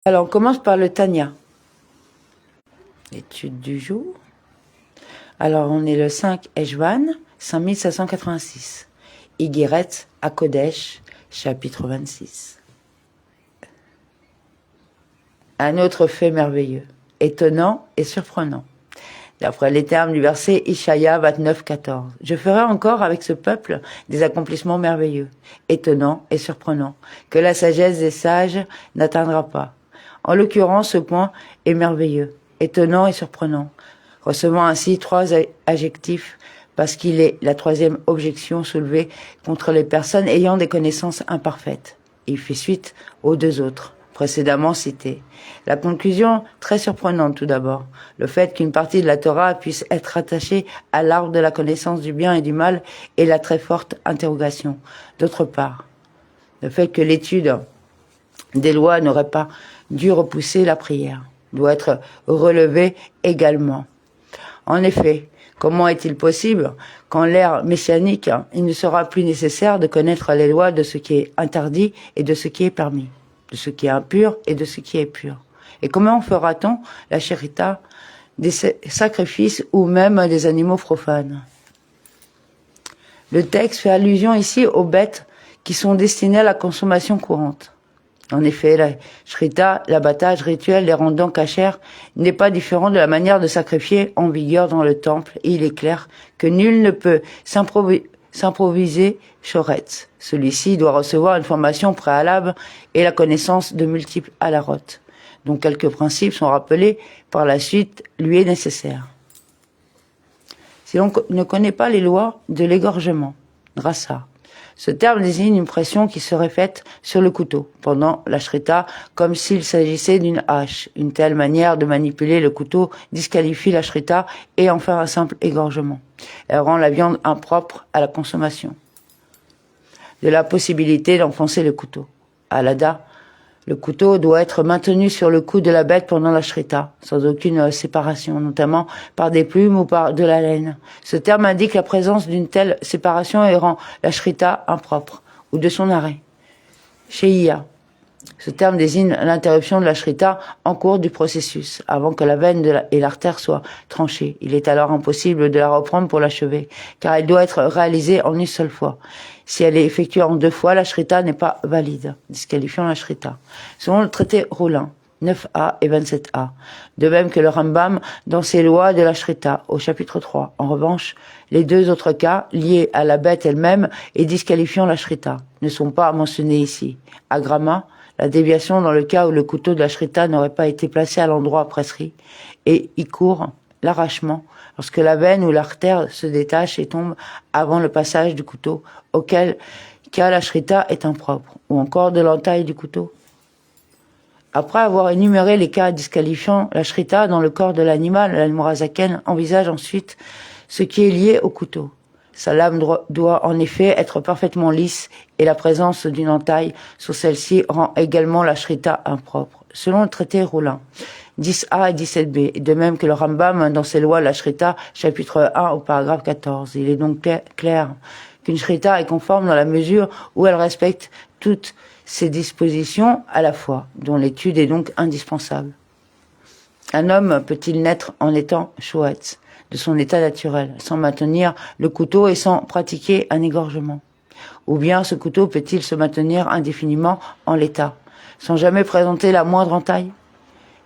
Alors, on commence par le Tanya. L'étude du jour. Alors, on est le 5 Eshvan, 5786. Igeret à Kodesh, chapitre 26. Un autre fait merveilleux, étonnant et surprenant. D'après les termes du verset Ishaïa 29, 14. Je ferai encore avec ce peuple des accomplissements merveilleux, étonnants et surprenants, que la sagesse des sages n'atteindra pas. En l'occurrence, ce point est merveilleux, étonnant et surprenant, recevant ainsi 3 adjectifs parce qu'il est la 3e objection soulevée contre les personnes ayant des connaissances imparfaites. Il fait suite aux 2 autres précédemment cités. La conclusion, très surprenante tout d'abord, le fait qu'une partie de la Torah puisse être attachée à l'arbre de la connaissance du bien et du mal est la très forte interrogation. D'autre part, le fait que l'étude des lois n'aurait pas dû repousser la prière doit être relevé également. En effet, comment est-il possible qu'en l'ère messianique, il ne sera plus nécessaire de connaître les lois de ce qui est interdit et de ce qui est permis, de ce qui est impur et de ce qui est pur? Et comment fera-t-on la shérita des sacrifices ou même des animaux profanes? Le texte fait allusion ici aux bêtes qui sont destinées à la consommation courante. En effet, la shrita, l'abattage rituel les rendant cachères, n'est pas différent de la manière de sacrifier en vigueur dans le temple, et il est clair que nul ne peut s'improviser shoretz. Celui-ci doit recevoir une formation préalable et la connaissance de multiples halarotes, dont quelques principes sont rappelés par la suite, lui est nécessaire. Si l'on ne connaît pas les lois de l'égorgement, drassa, ce terme désigne une pression qui serait faite sur le couteau pendant la shrita, comme s'il s'agissait d'une hache. Une telle manière de manipuler le couteau disqualifie la shrita et en fait un simple égorgement. Elle rend la viande impropre à la consommation. De la possibilité d'enfoncer le couteau. À l'ada, le couteau doit être maintenu sur le cou de la bête pendant la shrita, sans aucune séparation, notamment par des plumes ou par de la laine. Ce terme indique la présence d'une telle séparation et rend la shrita impropre, ou de son arrêt. Sheia. Ce terme désigne l'interruption de la shrita en cours du processus, avant que la veine et l'artère soient tranchées. Il est alors impossible de la reprendre pour l'achever, car elle doit être réalisée en une seule fois. Si elle est effectuée en 2 fois, la shrita n'est pas valide, disqualifiant la shrita. Selon le traité Rollin, 9a et 27a, de même que le Rambam dans ses lois de la shrita, au chapitre 3. En revanche, les 2 autres cas, liés à la bête elle-même et disqualifiant la shrita, ne sont pas mentionnés ici. À Grama, la déviation dans le cas où le couteau de la shrita n'aurait pas été placé à l'endroit prescrit, et y court l'arrachement, lorsque la veine ou l'artère se détache et tombe avant le passage du couteau, auquel cas la shrita est impropre, ou encore de l'entaille du couteau. Après avoir énuméré les cas disqualifiant la shrita dans le corps de l'animal, l'Admorazaken envisage ensuite ce qui est lié au couteau. Sa lame doit en effet être parfaitement lisse et la présence d'une entaille sur celle-ci rend également la shrita impropre. Selon le traité Rollin, 10a et 17b, de même que le Rambam dans ses lois la shrita, chapitre 1 au paragraphe 14. Il est donc clair qu'une shrita est conforme dans la mesure où elle respecte toutes ces dispositions à la fois, dont l'étude est donc indispensable. Un homme peut-il naître en étant shoetz, de son état naturel, sans maintenir le couteau et sans pratiquer un égorgement? Ou bien ce couteau peut-il se maintenir indéfiniment en l'état, sans jamais présenter la moindre entaille?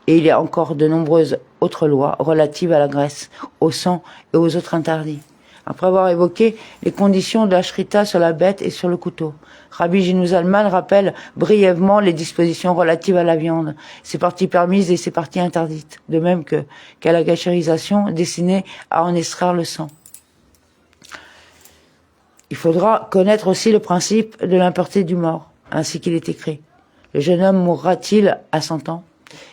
Et il y a encore de nombreuses autres lois relatives à la graisse, au sang et aux autres interdits. Après avoir évoqué les conditions de la shrita sur la bête et sur le couteau, Rabbi Gino Zalman rappelle brièvement les dispositions relatives à la viande, ses parties permises et ses parties interdites, de même qu'à la gachérisation destinée à en extraire le sang. Il faudra connaître aussi le principe de l'impureté du mort, ainsi qu'il est écrit. Le jeune homme mourra-t-il à 100 ans?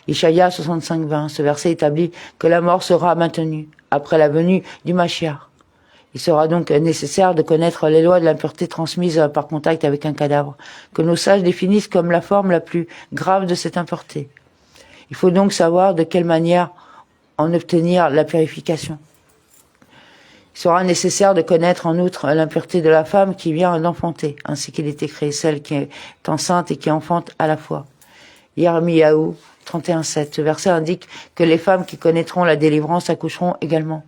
Ishaïa 65-20, ce verset établit que la mort sera maintenue après la venue du Mashiach. Il sera donc nécessaire de connaître les lois de l'impureté transmise par contact avec un cadavre, que nos sages définissent comme la forme la plus grave de cette impureté. Il faut donc savoir de quelle manière en obtenir la purification. Il sera nécessaire de connaître en outre l'impureté de la femme qui vient d'enfanter, ainsi qu'il est écrit, celle qui est enceinte et qui enfante à la fois. Yirmiyahu 31:7. Ce verset indique que les femmes qui connaîtront la délivrance accoucheront également.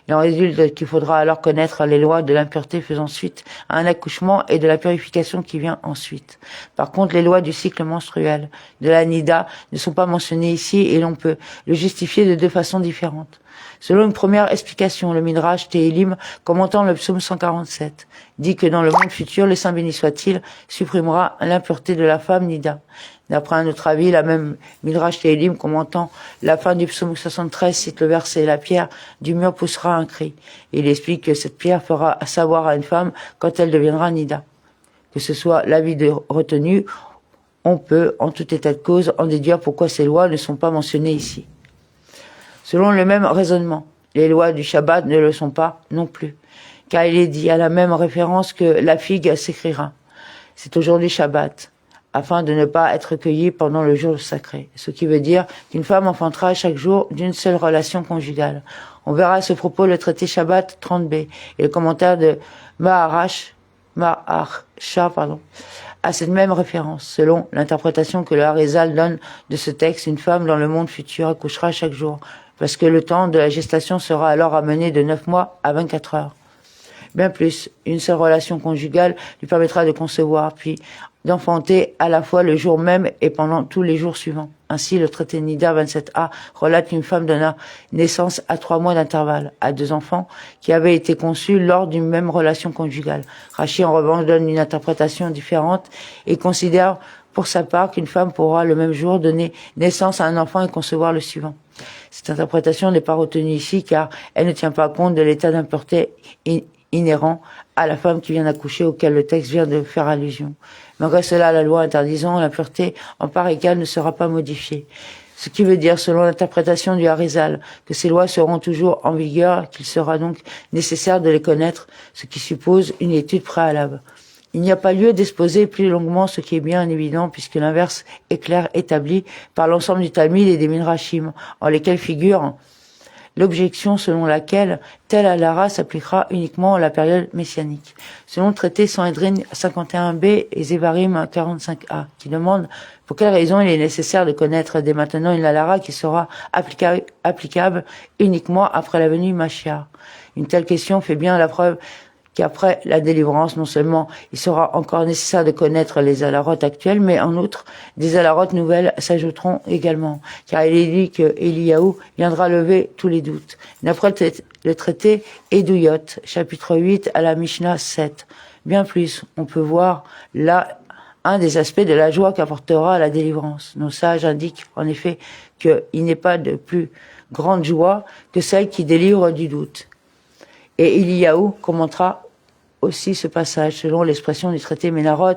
Il en résulte qu'il faudra alors connaître les lois de l'impureté faisant suite à un accouchement et de la purification qui vient ensuite. Par contre, les lois du cycle menstruel, de la nida, ne sont pas mentionnées ici et l'on peut le justifier de deux façons différentes. Selon une première explication, le Midrash Tehilim, commentant le psaume 147, dit que dans le monde futur, le Saint béni soit-il supprimera l'impureté de la femme nida. D'après un autre avis, la même Midrash Tehilim commentant la fin du psaume 73 cite le verset « La pierre du mur poussera un cri ». Il explique que cette pierre fera savoir à une femme quand elle deviendra nida. Que ce soit l'avis de retenu, on peut, en tout état de cause, en déduire pourquoi ces lois ne sont pas mentionnées ici. Selon le même raisonnement, les lois du Shabbat ne le sont pas non plus, car il est dit à la même référence que la figue s'écrira. C'est aujourd'hui Shabbat, afin de ne pas être cueillie pendant le jour sacré. Ce qui veut dire qu'une femme enfantera chaque jour d'une seule relation conjugale. On verra à ce propos le traité Shabbat 30b et le commentaire de Maharsha, à cette même référence. Selon l'interprétation que le Harizal donne de ce texte, une femme dans le monde futur accouchera chaque jour, parce que le temps de la gestation sera alors amené de 9 mois à 24 heures. Bien plus, une seule relation conjugale lui permettra de concevoir, puis d'enfanter à la fois le jour même et pendant tous les jours suivants. Ainsi, le traité Nida 27a relate qu'une femme donna naissance à 3 mois d'intervalle à 2 enfants qui avaient été conçus lors d'une même relation conjugale. Rachi, en revanche, donne une interprétation différente et considère pour sa part qu'une femme pourra le même jour donner naissance à un enfant et concevoir le suivant. Cette interprétation n'est pas retenue ici car elle ne tient pas compte de l'état d'impureté inhérent à la femme qui vient d'accoucher auquel le texte vient de faire allusion. Malgré cela, la loi interdisant l'impureté en pareil cas ne sera pas modifiée. Ce qui veut dire, selon l'interprétation du Harizal, que ces lois seront toujours en vigueur, qu'il sera donc nécessaire de les connaître, ce qui suppose une étude préalable. Il n'y a pas lieu d'exposer plus longuement ce qui est bien évident puisque l'inverse est clair établi par l'ensemble du Talmud et des Midrashim, en lesquels figure l'objection selon laquelle telle halara s'appliquera uniquement à la période messianique. Selon le traité Sanhedrin 51b et Zevarim 45a, qui demande pour quelle raison il est nécessaire de connaître dès maintenant une halara qui sera applicable uniquement après la venue Mashiach. Une telle question fait bien la preuve qu'après la délivrance, non seulement il sera encore nécessaire de connaître les halarotes actuelles, mais en outre, des halarotes nouvelles s'ajouteront également, car il est dit que Eliyahu viendra lever tous les doutes. D'après le traité Eduyot, chapitre 8 à la Mishnah 7. Bien plus, on peut voir là un des aspects de la joie qu'apportera la délivrance. Nos sages indiquent en effet qu'il n'est pas de plus grande joie que celle qui délivre du doute. Et Eliyahu commentera aussi ce passage selon l'expression du traité Ménarot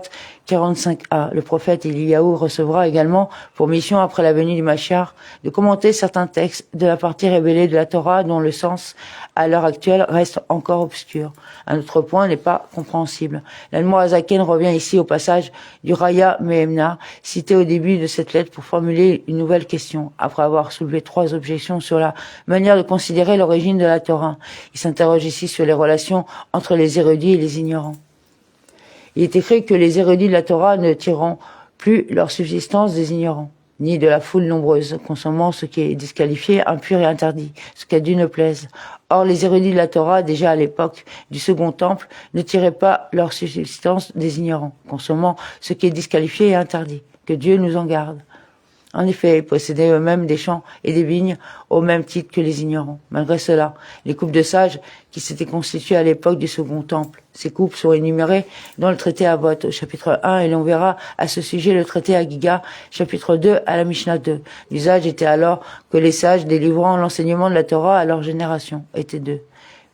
45a. Le prophète Eliyahu recevra également pour mission après la venue du Mashiach de commenter certains textes de la partie révélée de la Torah dont le sens à l'heure actuelle reste encore obscur. Un autre point n'est pas compréhensible. L'Admorazaken revient ici au passage du Raya Mehemna cité au début de cette lettre pour formuler une nouvelle question. Après avoir soulevé 3 objections sur la manière de considérer l'origine de la Torah, il s'interroge ici sur les relations entre les érudits et les ignorants. Il est écrit que les érudits de la Torah ne tireront plus leur subsistance des ignorants, ni de la foule nombreuse, consommant ce qui est disqualifié, impur et interdit, ce qu'à Dieu ne plaise. Or, les érudits de la Torah, déjà à l'époque du Second Temple, ne tiraient pas leur subsistance des ignorants, consommant ce qui est disqualifié et interdit. Que Dieu nous en garde. En effet, ils possédaient eux-mêmes des champs et des vignes au même titre que les ignorants. Malgré cela, les couples de sages qui s'étaient constituées à l'époque du Second Temple, ces couples sont énumérés dans le traité Avot au chapitre 1 et l'on verra à ce sujet le traité Agiga, chapitre 2 à la Mishnah 2. L'usage était alors que les sages délivrant l'enseignement de la Torah à leur génération étaient 2.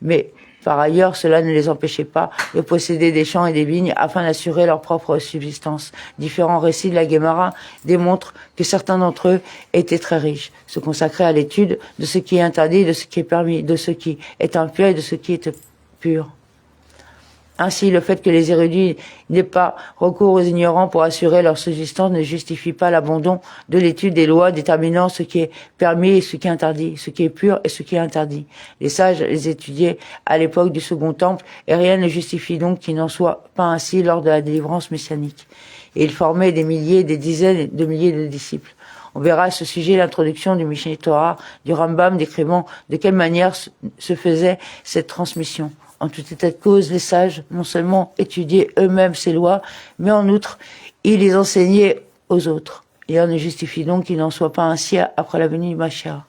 Mais par ailleurs, cela ne les empêchait pas de posséder des champs et des vignes afin d'assurer leur propre subsistance. Différents récits de la Guémara démontrent que certains d'entre eux étaient très riches, se consacraient à l'étude de ce qui est interdit, de ce qui est permis, de ce qui est impur et de ce qui est pur. Ainsi, le fait que les érudits n'aient pas recours aux ignorants pour assurer leur subsistance ne justifie pas l'abandon de l'étude des lois déterminant ce qui est permis et ce qui est interdit, ce qui est pur et ce qui est interdit. Les sages les étudiaient à l'époque du Second Temple et rien ne justifie donc qu'il n'en soit pas ainsi lors de la délivrance messianique. Et ils formaient des milliers, des dizaines de milliers de disciples. On verra à ce sujet l'introduction du Mishneh Torah du Rambam décrivant de quelle manière se faisait cette transmission. En tout état de cause, les sages non seulement étudiaient eux-mêmes ces lois, mais en outre, ils les enseignaient aux autres. Et on ne justifie donc qu'il n'en soit pas ainsi après la venue du Mashiach.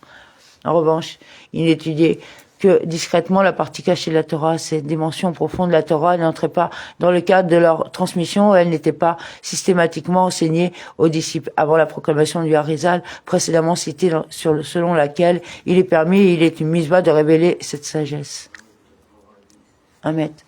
En revanche, ils n'étudiaient que discrètement la partie cachée de la Torah, cette dimension profonde de la Torah n'entrait pas dans le cadre de leur transmission, elle n'était pas systématiquement enseignée aux disciples avant la proclamation du Harizal, précédemment citée selon laquelle il est permis et il est une misva de révéler cette sagesse. Un mètre.